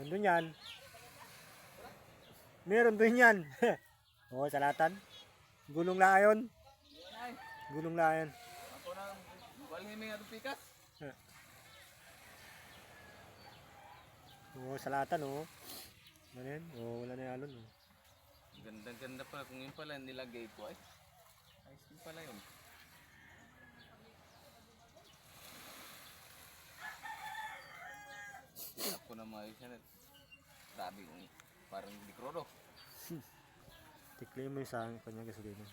Nandun yan. Meron doon yan. Oo, salatan. Gulong layon. Gulong layon. Ako na, walhin may nga pikas. Oo, salatan oh. Ano yan? Oo, wala na yung alon oh. Ganda-ganda pala. Kung yun pala nilagay ko ay. Ayos din pala yun. Ako na maayos yan. Grabe yung parang di krodo. Tikli mo yung sa kanya gasolina.